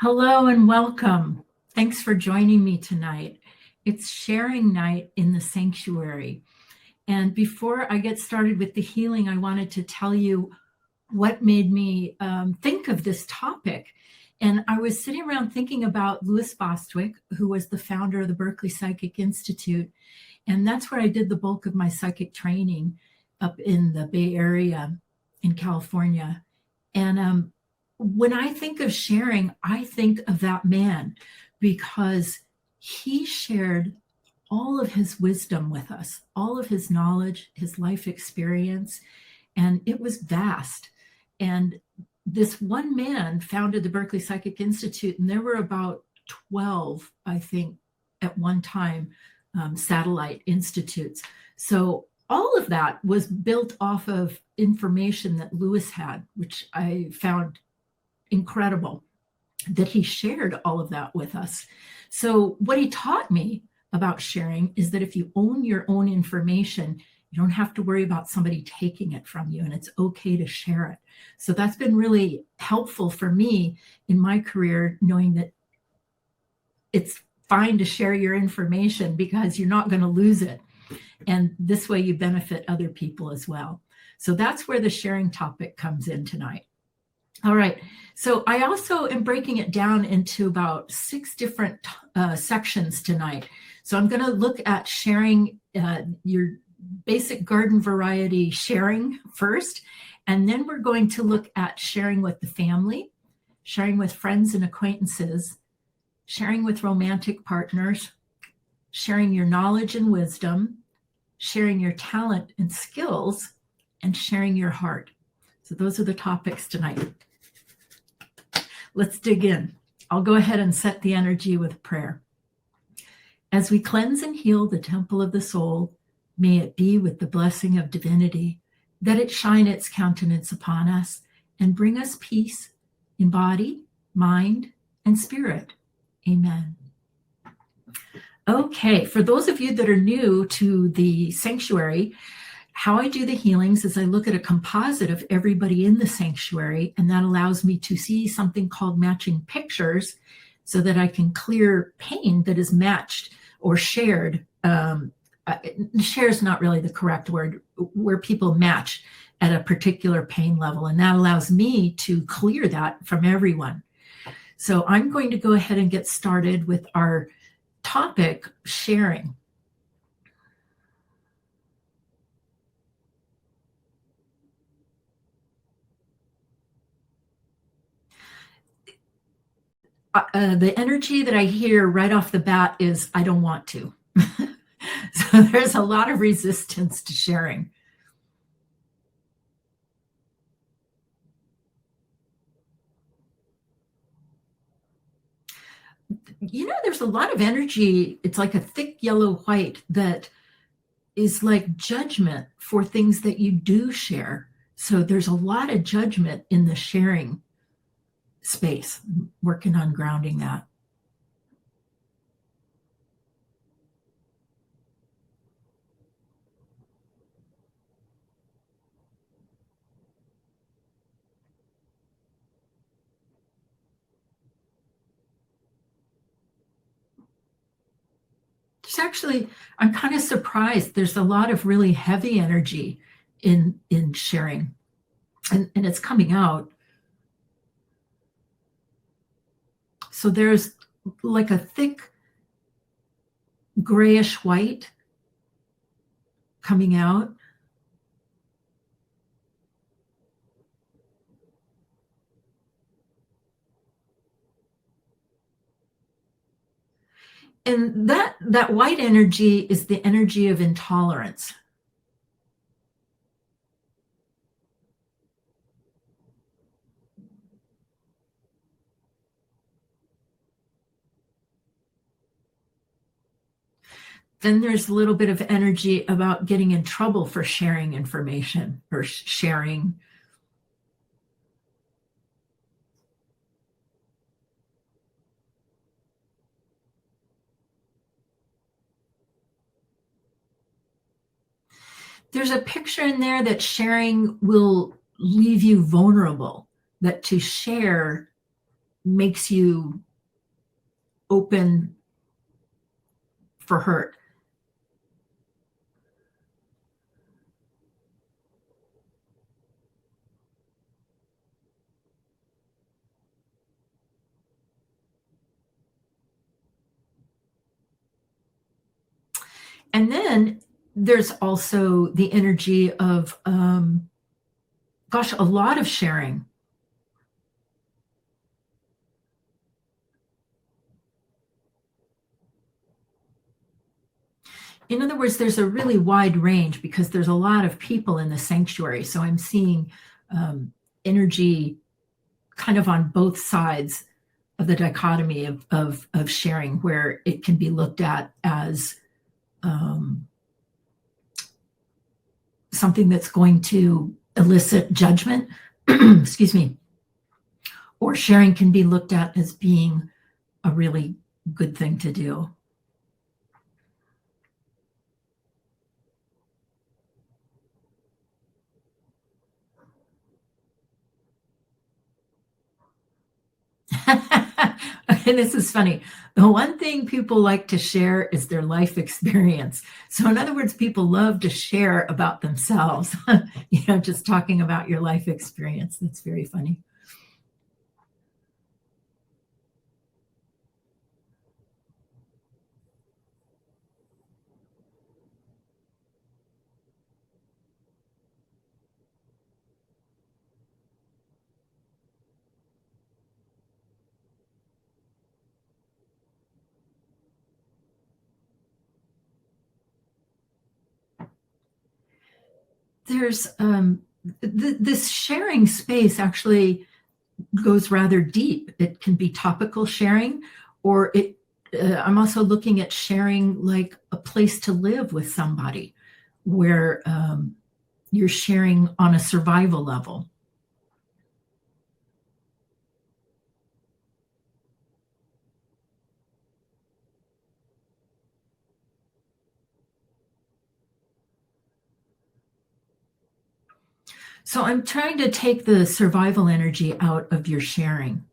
Hello and welcome. Thanks for joining me tonight. It's sharing night in the sanctuary. And before I get started with the healing, I wanted to tell you what made me think of this topic. And I was sitting around thinking about Louis Bostwick, who was the founder of the Berkeley Psychic Institute. And that's where I did the bulk of my psychic training up in the Bay Area in California. And when I think of sharing, I think of that man because he shared all of his wisdom with us, all of his knowledge, his life experience, and it was vast. And this one man founded the Berkeley Psychic Institute, and there were about 12, I think, at one time, satellite institutes. So all of that was built off of information that Louis had, which I found incredible that he shared all of that with us. So what he taught me about sharing is that if you own your own information, you don't have to worry about somebody taking it from you, and it's okay to share it. So that's been really helpful for me in my career, knowing that it's fine to share your information because you're not going to lose it. And this way you benefit other people as well. So that's where the sharing topic comes in tonight. All right, so I also am breaking it down into about 6 different sections tonight. So I'm going to look at sharing your basic garden variety sharing first, and then we're going to look at sharing with the family, sharing with friends and acquaintances, sharing with romantic partners, sharing your knowledge and wisdom, sharing your talent and skills, and sharing your heart. So those are the topics tonight. Let's dig in. I'll go ahead and set the energy with prayer. As we cleanse and heal the temple of the soul, may it be with the blessing of divinity, that it shine its countenance upon us and bring us peace in body, mind, and spirit. Amen. Okay, for those of you that are new to the sanctuary, how I do the healings is I look at a composite of everybody in the sanctuary, and that allows me to see something called matching pictures so that I can clear pain that is matched or shared. Share is not really the correct word, where people match at a particular pain level, and that allows me to clear that from everyone. So I'm going to go ahead and get started with our topic, sharing. The energy that I hear right off the bat is, I don't want to. So there's a lot of resistance to sharing. You know, there's a lot of energy. It's like a thick yellow white that is like judgment for things that you do share. So there's a lot of judgment in the sharing space. I'm working on grounding that. There's actually, I'm kind of surprised. There's a lot of really heavy energy in sharing, and it's coming out. So there's like a thick grayish white coming out. And that white energy is the energy of intolerance. Then there's a little bit of energy about getting in trouble for sharing information or sharing. There's a picture in there that sharing will leave you vulnerable, that to share makes you open for hurt. And then there's also the energy of, gosh, a lot of sharing. In other words, there's a really wide range because there's a lot of people in the sanctuary. So I'm seeing energy kind of on both sides of the dichotomy of sharing, where it can be looked at as something that's going to elicit judgment, excuse me, or sharing can be looked at as being a really good thing to do. Okay, this is funny. The one thing people like to share is their life experience. So, in other words, people love to share about themselves, just talking about your life experience. That's very funny. There's this sharing space actually goes rather deep. It can be topical sharing, or I'm also looking at sharing like a place to live with somebody where you're sharing on a survival level. So I'm trying to take the survival energy out of your sharing.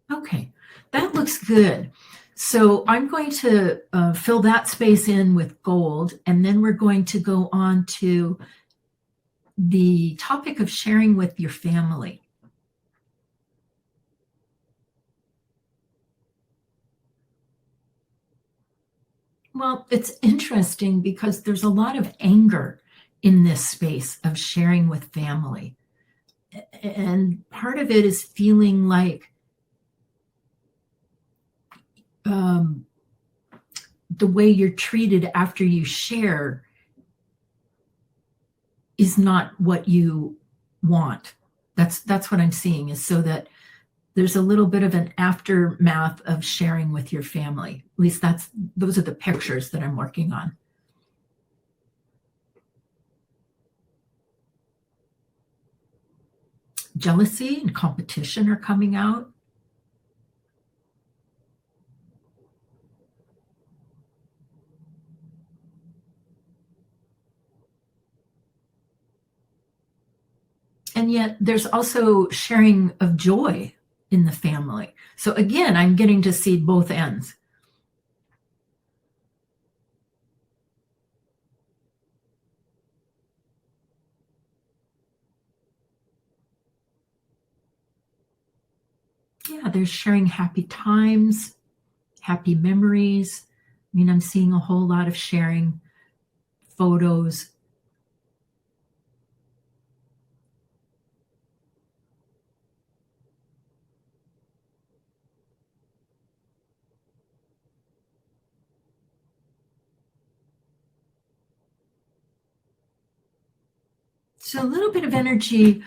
Okay, that looks good. So I'm going to fill that space in with gold, and then we're going to go on to the topic of sharing with your family. Well, it's interesting because there's a lot of anger in this space of sharing with family. And part of it is feeling like the way you're treated after you share is not what you want. That's what I'm seeing, is so that there's a little bit of an aftermath of sharing with your family. At least those are the pictures that I'm working on. Jealousy and competition are coming out. And yet there's also sharing of joy in the family. So again, I'm getting to see both ends. Yeah, there's sharing happy times, happy memories. I mean, I'm seeing a whole lot of sharing photos. So a little bit of energy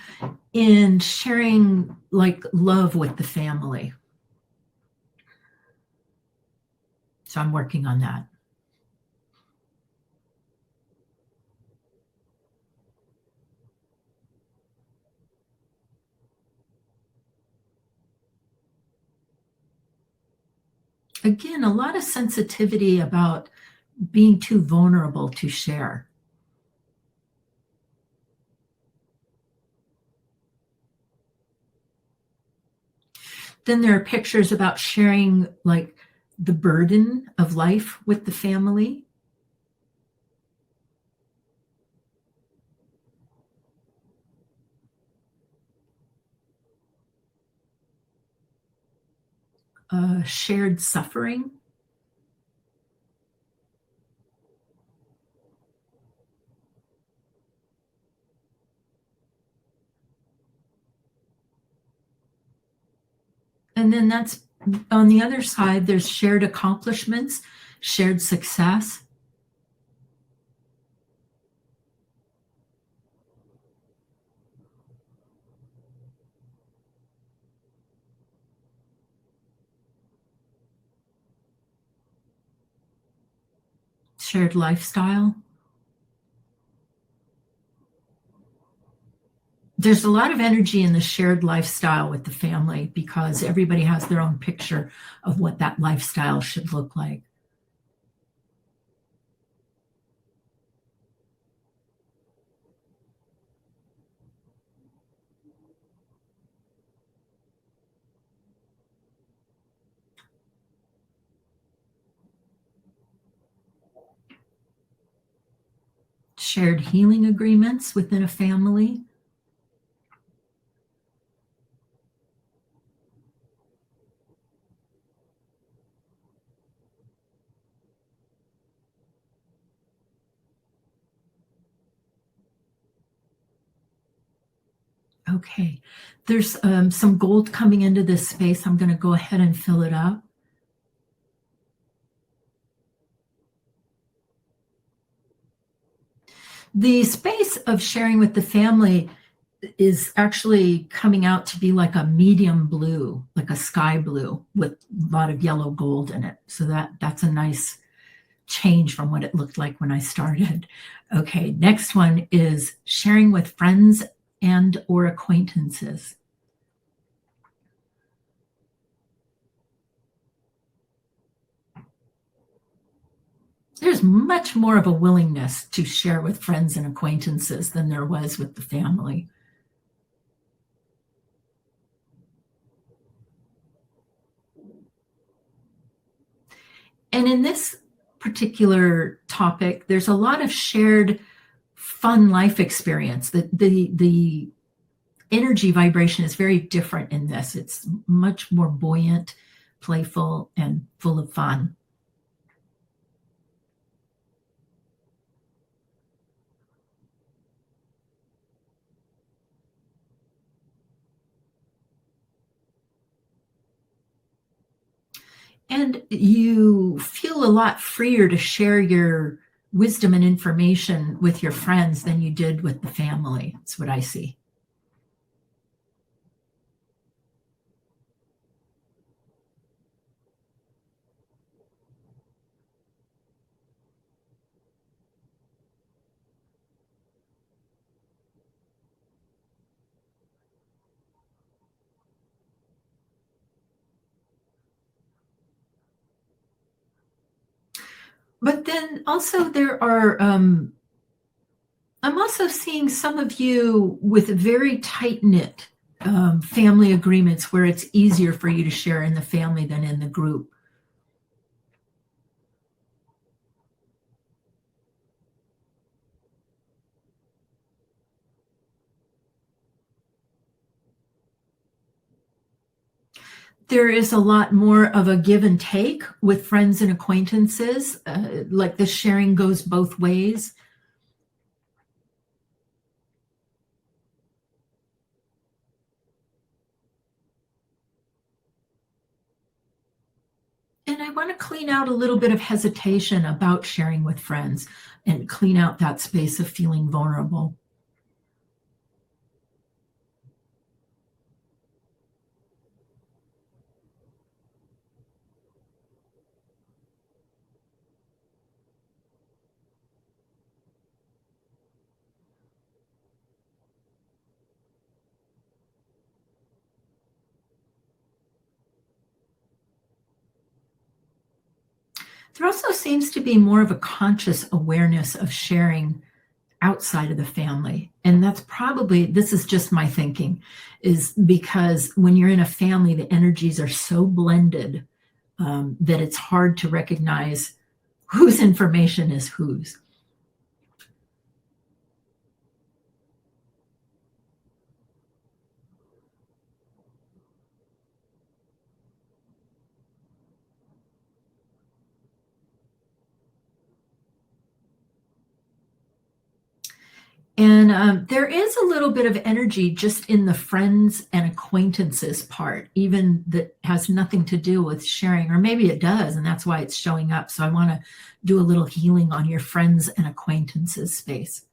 in sharing like love with the family. So I'm working on that. Again, a lot of sensitivity about being too vulnerable to share. Then there are pictures about sharing like the burden of life with the family. Shared suffering. And then that's on the other side, there's shared accomplishments, shared success. Shared lifestyle. There's a lot of energy in the shared lifestyle with the family because everybody has their own picture of what that lifestyle should look like. Shared healing agreements within a family. Okay, there's some gold coming into this space. I'm going to go ahead and fill it up. The space of sharing with the family is actually coming out to be like a medium blue, like a sky blue with a lot of yellow gold in it. So that's a nice change from what it looked like when I started. Okay, next one is sharing with friends and or acquaintances. There's much more of a willingness to share with friends and acquaintances than there was with the family. And in this particular topic, there's a lot of shared fun life experience. The energy vibration is very different in this. It's much more buoyant, playful, and full of fun. And you feel a lot freer to share your wisdom and information with your friends than you did with the family. That's what I see. But then also I'm also seeing some of you with very tight knit family agreements where it's easier for you to share in the family than in the group. There is a lot more of a give and take with friends and acquaintances, like the sharing goes both ways. And I want to clean out a little bit of hesitation about sharing with friends and clean out that space of feeling vulnerable. There also seems to be more of a conscious awareness of sharing outside of the family. And that's probably, this is just my thinking, is because when you're in a family, the energies are so blended that it's hard to recognize whose information is whose. And there is a little bit of energy just in the friends and acquaintances part, even that has nothing to do with sharing, or maybe it does, and that's why it's showing up. So I want to do a little healing on your friends and acquaintances space.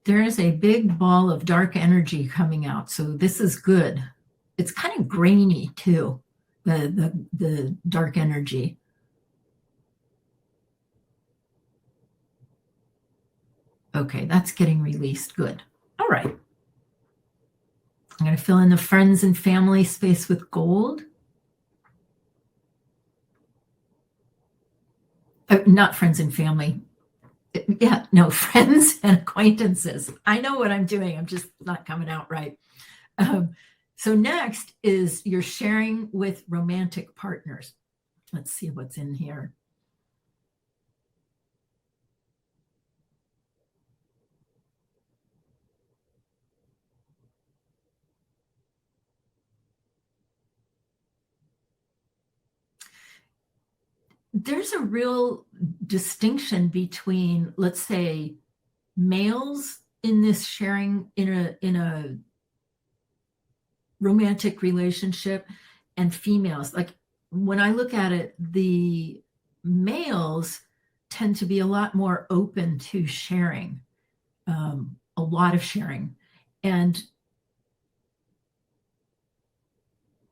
There is a big ball of dark energy coming out, so this is good. It's kind of grainy too, the dark energy. Okay, that's getting released. Good. All right. I'm going to fill in the friends and family space with gold. Not friends and family. Yeah, no, friends and acquaintances. I know what I'm doing. I'm just not coming out right. So next is your sharing with romantic partners. Let's see what's in here. There's a real distinction between, let's say, males in this sharing in a romantic relationship and females. Like when I look at it, the males tend to be a lot more open to sharing, a lot of sharing. And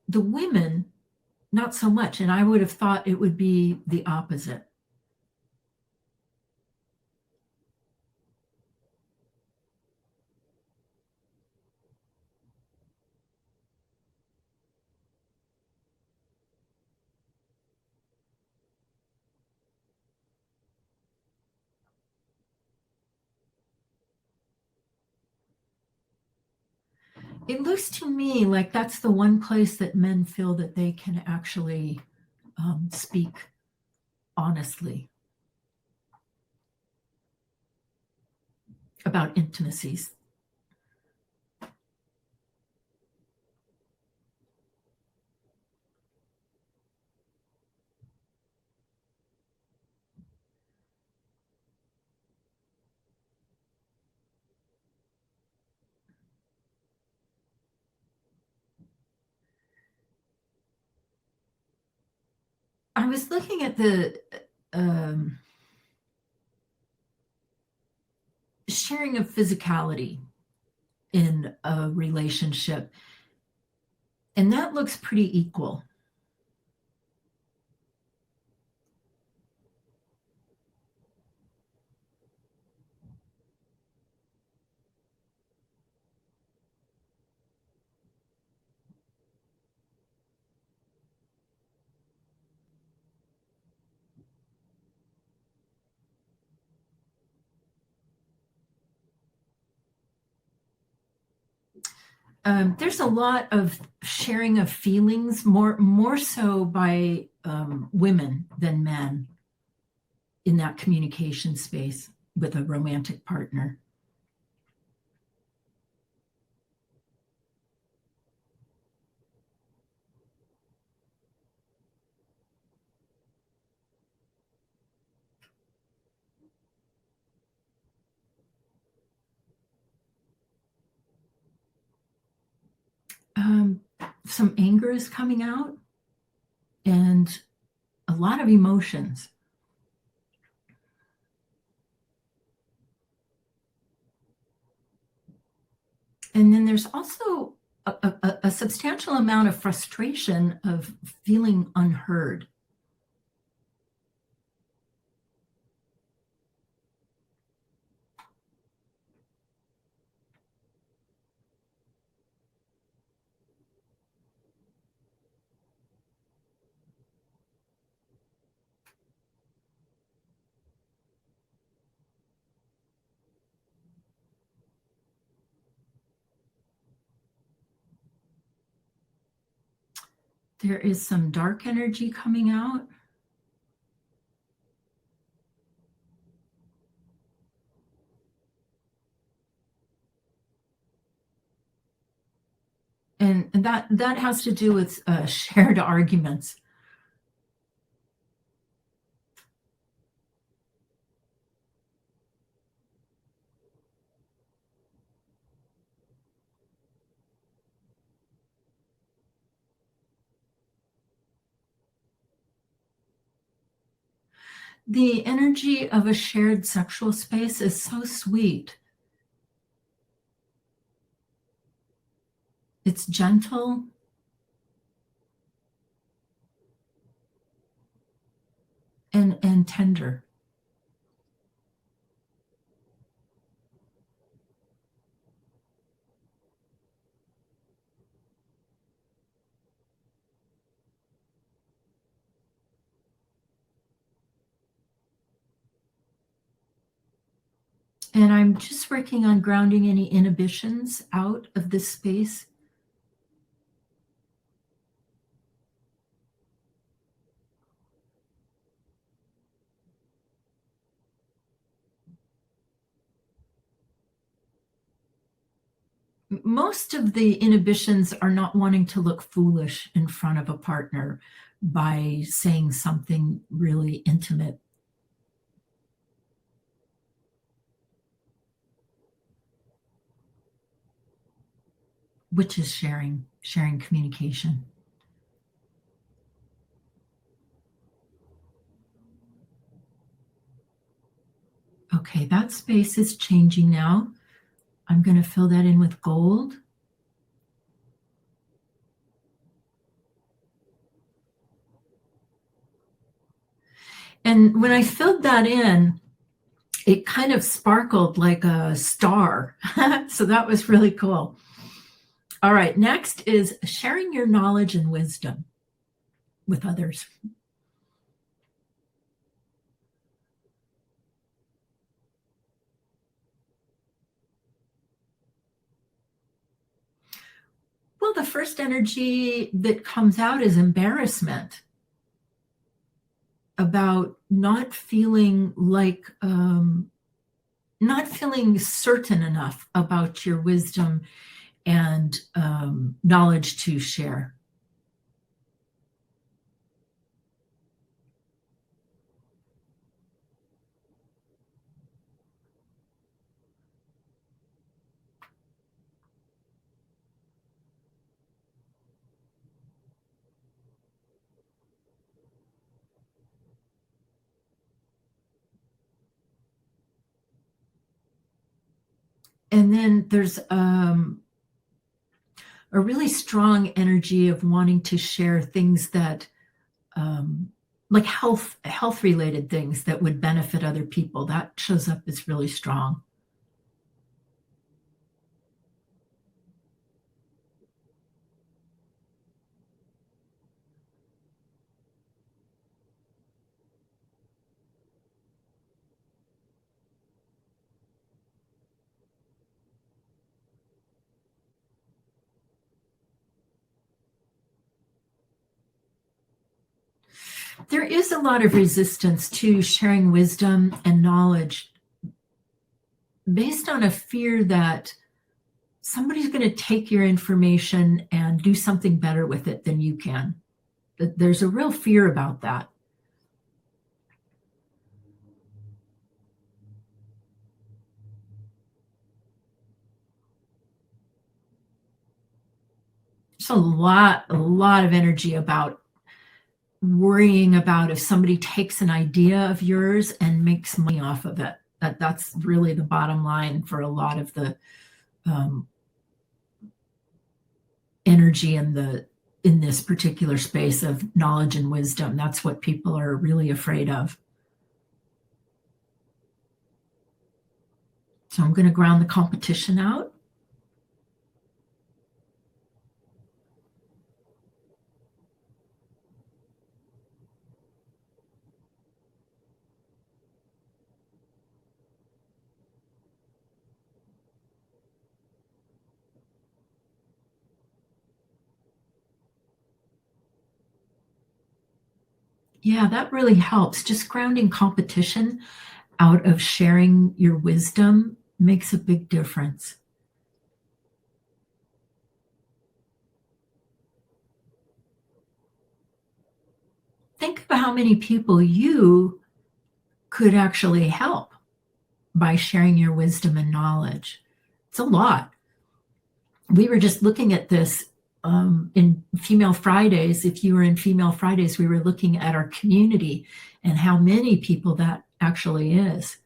the women, not so much. And I would have thought it would be the opposite. It looks to me like that's the one place that men feel that they can actually speak honestly about intimacies. I was looking at the sharing of physicality in a relationship, and that looks pretty equal. There's a lot of sharing of feelings, more so by women than men in that communication space with a romantic partner. Some anger is coming out and a lot of emotions. And then there's also a substantial amount of frustration of feeling unheard. There is some dark energy coming out. And that has to do with shared arguments. The energy of a shared sexual space is so sweet. It's gentle. And tender. And I'm just working on grounding any inhibitions out of this space. Most of the inhibitions are not wanting to look foolish in front of a partner by saying something really intimate. Which is sharing communication. Okay, that space is changing now. I'm going to fill that in with gold. And when I filled that in, it kind of sparkled like a star. So that was really cool. All right, next is sharing your knowledge and wisdom with others. Well, the first energy that comes out is embarrassment about not feeling like, not feeling certain enough about your wisdom and knowledge to share. And then there's a really strong energy of wanting to share things that, like health related things that would benefit other people. That shows up as really strong. There is a lot of resistance to sharing wisdom and knowledge based on a fear that somebody's going to take your information and do something better with it than you can. There's a real fear about that. There's a lot of energy about worrying about if somebody takes an idea of yours and makes money off of it. That's really the bottom line for a lot of the energy in this particular space of knowledge and wisdom. That's what people are really afraid of. So I'm going to ground the competition out. Yeah, that really helps. Just grounding competition out of sharing your wisdom makes a big difference. Think of how many people you could actually help by sharing your wisdom and knowledge. It's a lot. We were just looking at this in Female Fridays. If you were in Female Fridays, we were looking at our community and how many people that actually is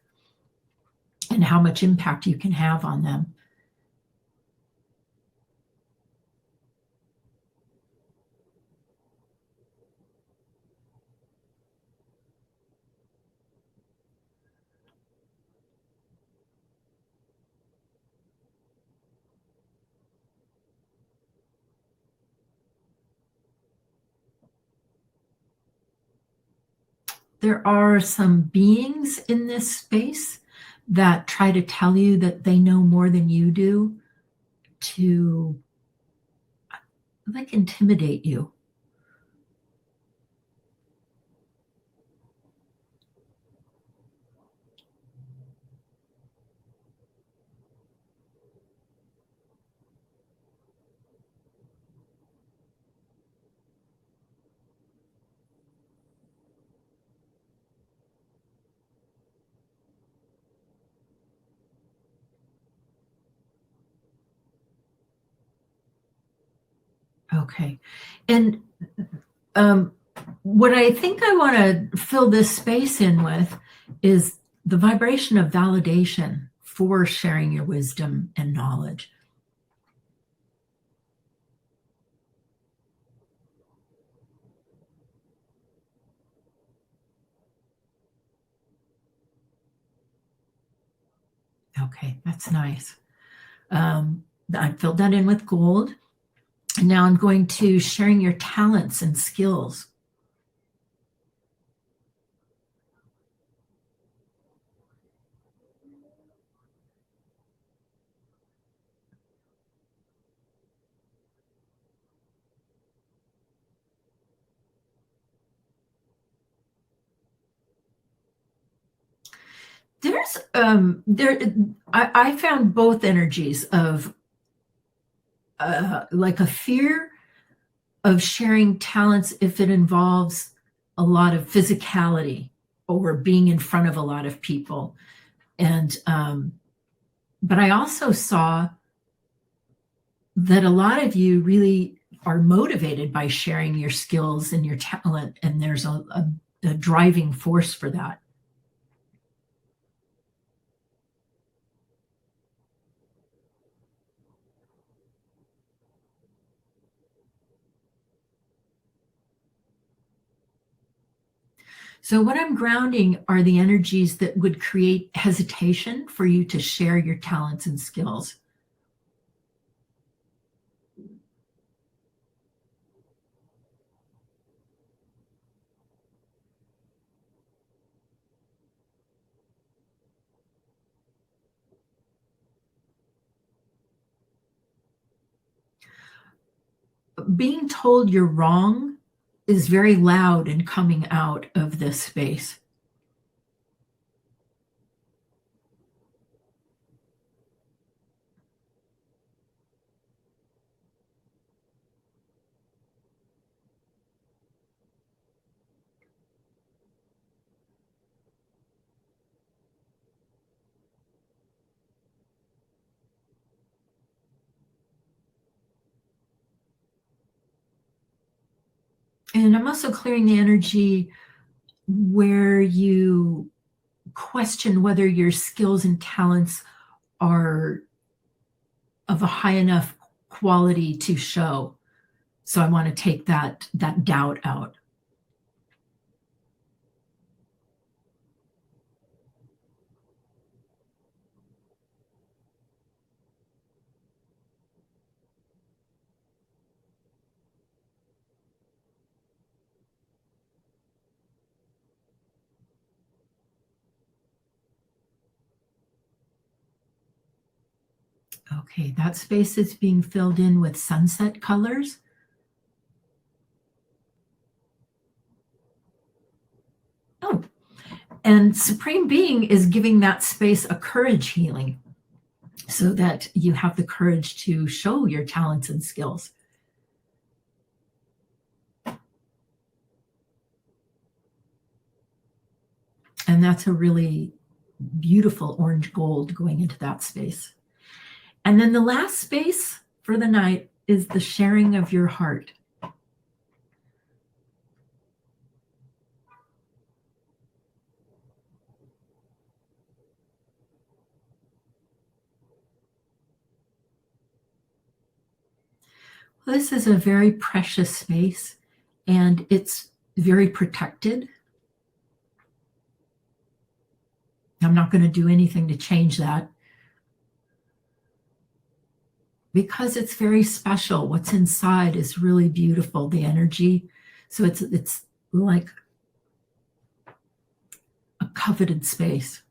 and how much impact you can have on them. There are some beings in this space that try to tell you that they know more than you do, to like intimidate you. Okay. And what I think I want to fill this space in with is the vibration of validation for sharing your wisdom and knowledge. Okay, that's nice. I filled that in with gold. And now I'm going to sharing your talents and skills. There's I found both energies of like a fear of sharing talents if it involves a lot of physicality or being in front of a lot of people. And but I also saw that a lot of you really are motivated by sharing your skills and your talent, and there's a driving force for that. So what I'm grounding are the energies that would create hesitation for you to share your talents and skills. Being told you're wrong is very loud and coming out of this space. And I'm also clearing the energy where you question whether your skills and talents are of a high enough quality to show. So I want to take that doubt out. Okay, that space is being filled in with sunset colors. Oh, and Supreme Being is giving that space a courage healing so that you have the courage to show your talents and skills. And that's a really beautiful orange gold going into that space. And then the last space for the night is the sharing of your heart. This is a very precious space, and it's very protected. I'm not going to do anything to change that because it's very special. What's inside is really beautiful, the energy. So it's like a coveted space.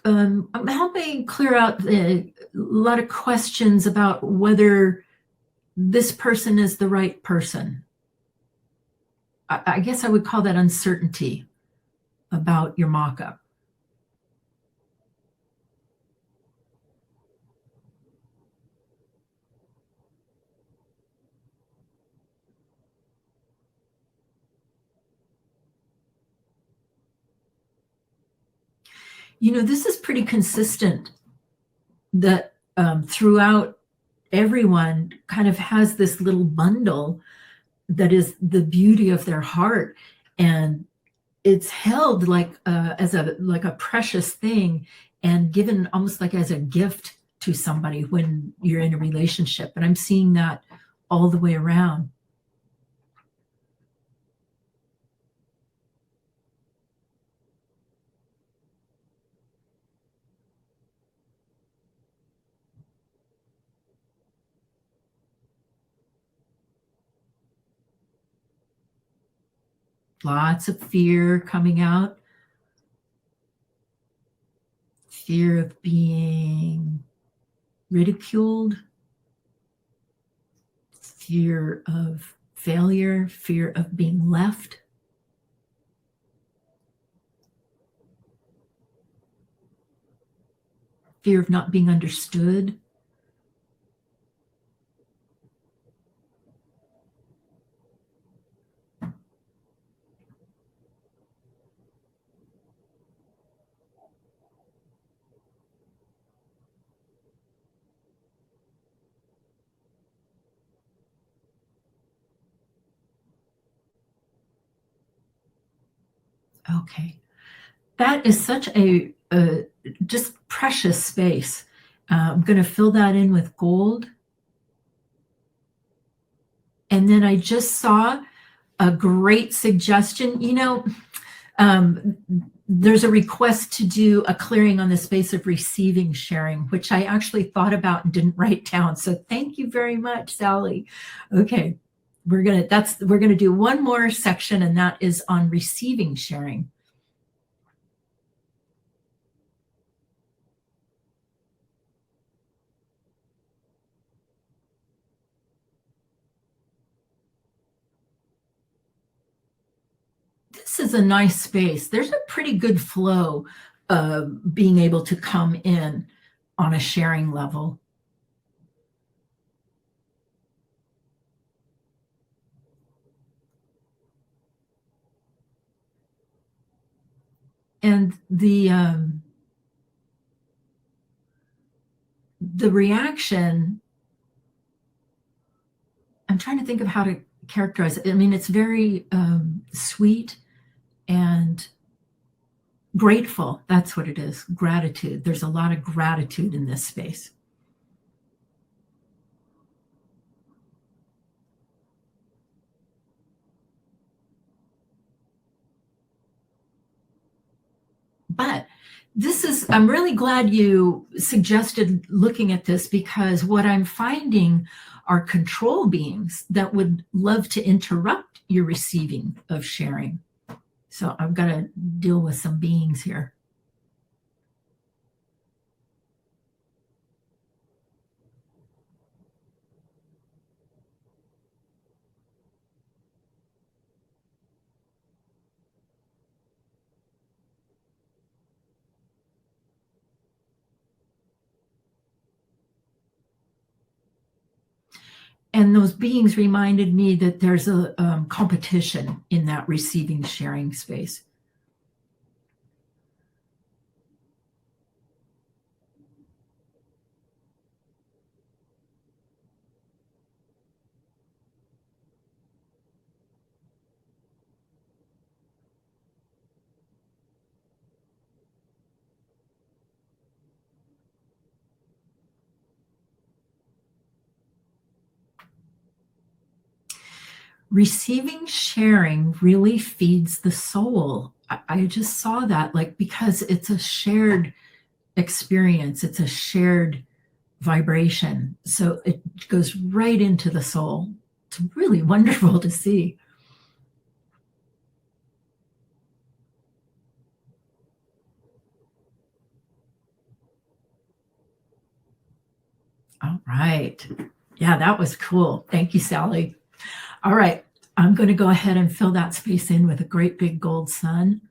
I'm helping clear out a lot of questions about whether this person is the right person. I guess I would call that uncertainty about your mock-up. You know, this is pretty consistent that throughout everyone kind of has this little bundle that is the beauty of their heart, and it's held like as a precious thing and given almost like as a gift to somebody when you're in a relationship. And I'm seeing that all the way around. Lots of fear coming out. Fear of being ridiculed, fear of failure, fear of being left. Fear of not being understood. Okay. That is such a just precious space. I'm going to fill that in with gold. And then I just saw a great suggestion. You know, there's a request to do a clearing on the space of receiving sharing, which I actually thought about and didn't write down. So thank you very much, Sally. Okay, we're gonna do one more section, and that is on receiving sharing. This is a nice space. There's a pretty good flow of being able to come in on a sharing level. And the reaction, I'm trying to think of how to characterize it. I mean, it's very sweet and grateful. That's what it is. Gratitude. There's a lot of gratitude in this space. But I'm really glad you suggested looking at this, because what I'm finding are control beings that would love to interrupt your receiving of sharing. So I've got to deal with some beings here. And those beings reminded me that there's a competition in that receiving sharing space. Receiving sharing really feeds the soul. I just saw that, like, because it's a shared experience, it's a shared vibration. So it goes right into the soul. It's really wonderful to see. All right. Yeah, that was cool. Thank you, Sally. All right. I'm going to go ahead and fill that space in with a great big gold sun.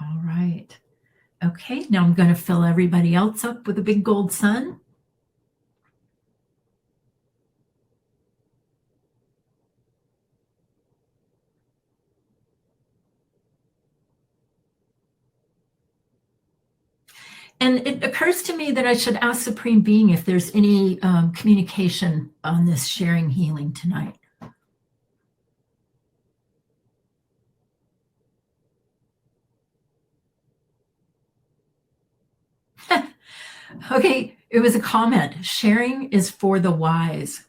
All right. Okay, now I'm going to fill everybody else up with a big gold sun. And it occurs to me that I should ask Supreme Being if there's any communication on this sharing healing tonight. Okay, it was a comment. Sharing is for the wise.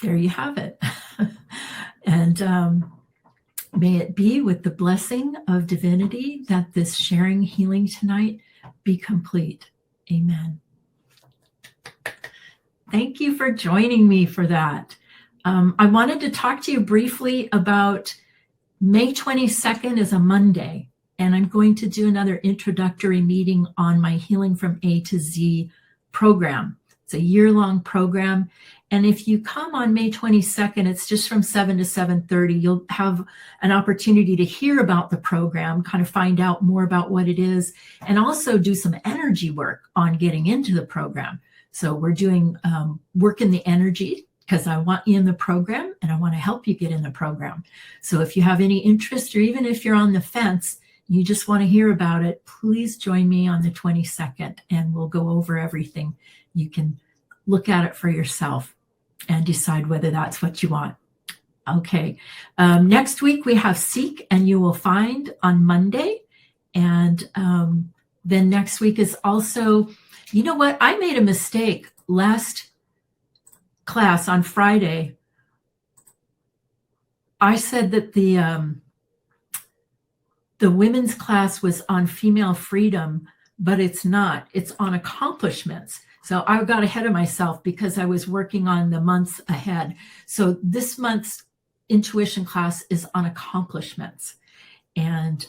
There you have it. And may it be with the blessing of divinity that this sharing healing tonight be complete. Amen. Thank you for joining me for that. I wanted to talk to you briefly about May 22nd is a Monday, and I'm going to do another introductory meeting on my Healing from A to Z program. It's a year-long program. And if you come on May 22nd, it's just from 7 to 7:30. You'll have an opportunity to hear about the program, kind of find out more about what it is, and also do some energy work on getting into the program. So we're doing work in the energy, because I want you in the program and I want to help you get in the program. So if you have any interest, or even if you're on the fence, you just want to hear about it, please join me on the 22nd and we'll go over everything. You can look at it for yourself and decide whether that's what you want. Okay. Next week we have Seek and You Will Find on Monday. And then next week is also, you know what? I made a mistake last class on Friday. I said that the women's class was on female freedom, but it's not. It's on accomplishments. So I got ahead of myself because I was working on the months ahead. So this month's intuition class is on accomplishments. And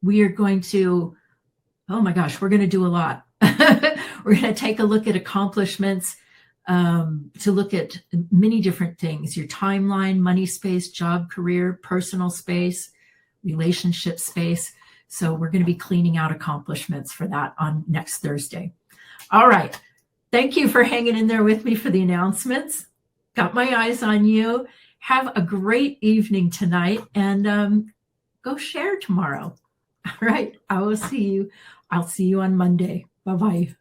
we are going to, oh my gosh, we're going to do a lot. We're going to take a look at accomplishments, to look at many different things: your timeline, money space, job, career, personal space, relationship space. So we're going to be cleaning out accomplishments for that on next Thursday. All right. Thank you for hanging in there with me for the announcements. got my eyes on you. Have a great evening tonight, and go share tomorrow. All right. I will see you. I'll see you on Monday. Bye-bye.